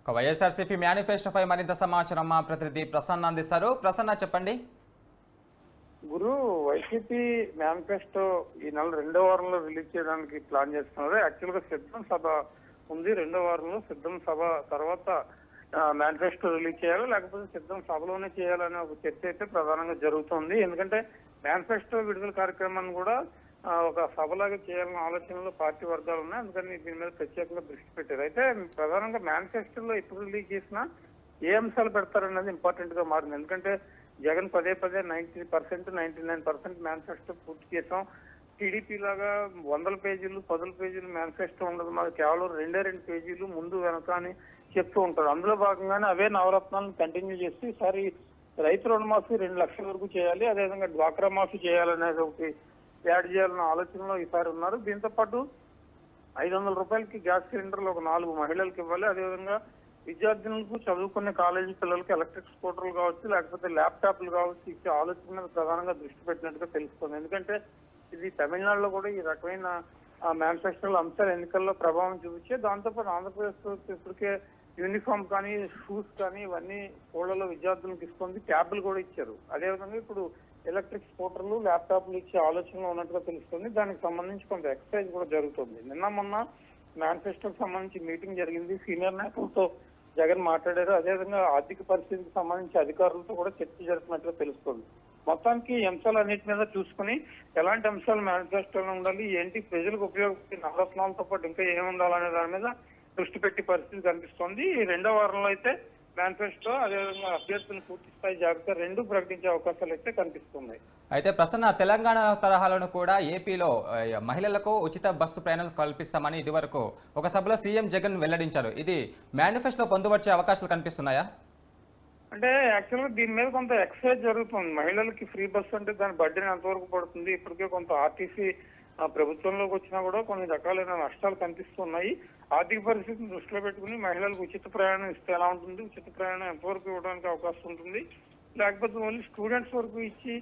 వైఎస్ఆర్సీపీ మేనిఫెస్టోపై మరింత సమాచారం మా ప్రతినిధి ప్రసన్న అందిస్తారు. ప్రసన్న చెప్పండి. గురు వైసీపీ మేనిఫెస్టో ఈ నెల రెండో వారంలో రిలీజ్ చేయడానికి ప్లాన్ చేస్తున్నారు. యాక్చువల్ గా సిద్ధం సభ ఉంది. రెండో వారంలో సిద్ధం సభ తర్వాత మేనిఫెస్టో రిలీజ్ చేయాలి, లేకపోతే సిద్ధం సభలోనే చేయాలనే ఒక చర్చ అయితే ప్రధానంగా జరుగుతుంది. ఎందుకంటే మేనిఫెస్టో విడుదల కార్యక్రమాన్ని కూడా ఒక సభలాగా చేయాలన్న ఆలోచనలో పార్టీ వర్గాలు ఉన్నాయి. అందుకని దీని మీద ప్రత్యేకంగా దృష్టి పెట్టారు. అయితే ప్రధానంగా మేనిఫెస్టోలో ఎప్పుడు రిలీజ్ చేసినా ఏ అంశాలు పెడతారన్నది ఇంపార్టెంట్ గా మారింది. ఎందుకంటే జగన్ పదే 90%, 99% మేనిఫెస్టో పూర్తి చేసాం. టీడీపీ లాగా 100 పేజీలు 10 పేజీలు మేనిఫెస్టో ఉండదు, మాకు కేవలం 2 పేజీలు ముందు వెనక అని చెప్తూ ఉంటారు. అందులో భాగంగానే అవే నవరత్నాలను కంటిన్యూ చేసి ఈసారి రైతు రుణమాఫీ 2 లక్షల వరకు చేయాలి, అదేవిధంగా డ్వాక్రా మాఫీ చేయాలనేది ఒకటి యాడ్ చేయాలన్న ఆలోచనలో ఈసారి ఉన్నారు. దీంతో పాటు 500 రూపాయలకి గ్యాస్ సిలిండర్లు ఒక 4 మహిళలకు ఇవ్వాలి. అదేవిధంగా విద్యార్థులకు చదువుకునే కాలేజీ పిల్లలకి ఎలక్ట్రిక్ స్కూటర్లు కావచ్చు, లేకపోతే ల్యాప్టాప్లు కావచ్చు ఇచ్చే ఆలోచన మీద ప్రధానంగా దృష్టి పెట్టినట్టుగా తెలుస్తుంది. ఎందుకంటే ఇది తమిళనాడులో కూడా ఈ రకమైన మేనిఫెస్టోల అంశాలు ఎన్నికల్లో ప్రభావం చూపించే. దాంతోపాటు ఆంధ్రప్రదేశ్ ఇప్పటికే యూనిఫామ్ కానీ షూస్ కానీ ఇవన్నీ స్కూళ్లలో విద్యార్థులకు ఇస్తుంది, ట్యాబ్లు కూడా ఇచ్చారు. అదేవిధంగా ఇప్పుడు ఎలక్ట్రిక్ స్కూటర్లు ల్యాప్టాప్లు ఇచ్చే ఆలోచనలో ఉన్నట్టుగా తెలుస్తుంది. దానికి సంబంధించి కొంత ఎక్సర్సైజ్ కూడా జరుగుతుంది. మొన్న మేనిఫెస్టోకి సంబంధించి మీటింగ్ జరిగింది. సీనియర్ నాయకులతో జగన్ మాట్లాడారు. అదేవిధంగా ఆర్థిక పరిస్థితికి సంబంధించి అధికారులతో కూడా చర్చ జరుపుతున్నట్టుగా తెలుస్తుంది. మొత్తానికి ఈ అంశాలన్నిటి మీద చూసుకుని ఎలాంటి అంశాలు మేనిఫెస్టోలో ఉండాలి, ఏంటి ప్రజలకు ఉపయోగపడే నవరత్నాలతో పాటు ఇంకా ఏమి ఉండాలనే దాని మీద దృష్టి పెట్టి పరిస్థితి కనిపిస్తోంది. ఈ రెండో వారంలో అయితే మేనిఫెస్టో అదేవిధంగా అభ్యర్థులను పూర్తి స్థాయి జాబితా 2 ప్రకటించే అవకాశాలు అయితే కనిపిస్తున్నాయి. అయితే ప్రసన్న, తెలంగాణ తరహాలను కూడా ఏపీలో మహిళలకు ఉచిత బస్సు ప్రయాణం కల్పిస్తామని ఇదివరకు ఒక సభలో సీఎం జగన్ వెల్లడించారు. ఇది మేనిఫెస్టో పొందుపరిచే అవకాశాలు కనిపిస్తున్నాయా? అంటే యాక్చువల్ గా దీని మీద కొంత ఎక్సైజ్ జరుగుతుంది. మహిళలకి ఫ్రీ బస్సు అంటే దాని బడ్డీని ఎంతవరకు పడుతుంది, ఇప్పటికే కొంత ఆర్టీసీ ప్రభుత్వంలోకి వచ్చినా కూడా కొన్ని రకాలైన నష్టాలు కనిపిస్తున్నాయి. ఆర్థిక పరిస్థితిని దృష్టిలో పెట్టుకుని మహిళలకు ఉచిత ప్రయాణం ఇస్తే ఎలా ఉంటుంది, ఉచిత ప్రయాణం ఎంతవరకు ఇవ్వడానికి అవకాశం ఉంటుంది, లేకపోతే ఓన్లీ స్టూడెంట్స్ వరకు ఇచ్చి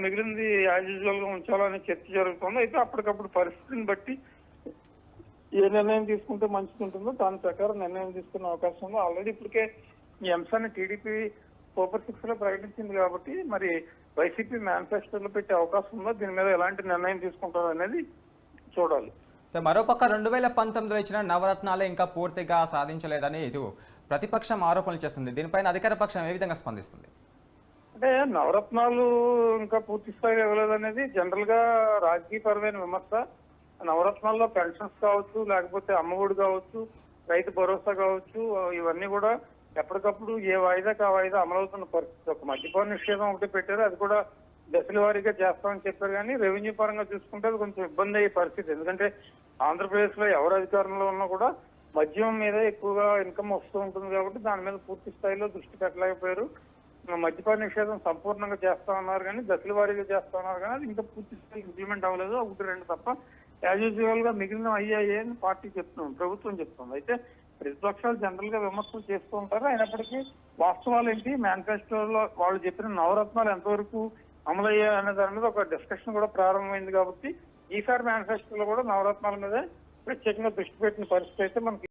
మిగిలింది యాజ్ యూజువల్ గా ఉంచాలనే చర్చ జరుగుతుంది. అయితే అప్పటికప్పుడు పరిస్థితిని బట్టి ఏ నిర్ణయం తీసుకుంటే మంచిది ఉంటుందో దాని ప్రకారం నిర్ణయం తీసుకునే అవకాశం ఉంది. ఆల్రెడీ ఇప్పటికే ఈ అంశాన్ని టీడీపీ సూపర్ 6 లో ప్రకటించింది కాబట్టి మరి వైసీపీ మేనిఫెస్టోలో పెట్టే అవకాశం ఉందో, దీని మీద ఎలాంటి నిర్ణయం తీసుకుంటారో అనేది చూడాలి. మరోపక్క 2019లో ఇచ్చిన నవరత్నాలే ఇంకా పూర్తిగా సాధించలేదని ఇది ప్రతిపక్షం ఆరోపణలు చేస్తుంది. దీనిపైన అధికార పక్షం ఏ విధంగా స్పందిస్తుంది? అంటే నవరత్నాలు ఇంకా పూర్తి స్థాయిలో ఇవ్వలేదనేది జనరల్ గా రాజకీయపరమైన విమర్శ. నవరత్నాల్లో పెన్షన్స్ కావచ్చు, లేకపోతే అమ్మఒడి కావచ్చు, రైతు భరోసా కావచ్చు, ఇవన్నీ కూడా ఎప్పటికప్పుడు ఏ వాయిదాకి ఆ వాయిదా అమలవుతున్న పరిస్థితి. ఒక మద్యపాన నిషేధం ఒకటి పెట్టారు, అది కూడా దశల వారీగా చేస్తామని చెప్పారు. కానీ రెవెన్యూ పరంగా చూసుకుంటే అది కొంచెం ఇబ్బంది అయ్యే పరిస్థితి. ఎందుకంటే ఆంధ్రప్రదేశ్ లో ఎవరు అధికారంలో ఉన్నా కూడా మద్యం మీద ఎక్కువగా ఇన్కమ్ వస్తూ ఉంటుంది కాబట్టి దాని మీద పూర్తి స్థాయిలో దృష్టి పెట్టలేకపోయారు. మద్యపాన నిషేధం సంపూర్ణంగా చేస్తామన్నారు కానీ దశల వారీగా చేస్తామన్నారు కానీ అది ఇంకా పూర్తి స్థాయి ఇంప్లిమెంట్ అవ్వలేదు. 1-2 తప్ప యాజ్ యూజువల్ గా మిగిలిన అయ్యాయి అని పార్టీ చెప్తుంది, ప్రభుత్వం చెప్తుంది. అయితే ప్రతిపక్షాలు జనరల్ గా విమర్శలు చేస్తూ ఉంటారు. అయినప్పటికీ వాస్తవాలు ఏంటి, మేనిఫెస్టోలో వాళ్ళు చెప్పిన నవరత్నాలు ఎంతవరకు అమలయ్యాయి అనే దాని మీద ఒక డిస్కషన్ కూడా ప్రారంభమైంది. కాబట్టి ఈసారి మేనిఫెస్టోలో కూడా నవరత్నాల మీద ప్రత్యేకంగా దృష్టి పెట్టిన పరిస్థితి అయితే మనకి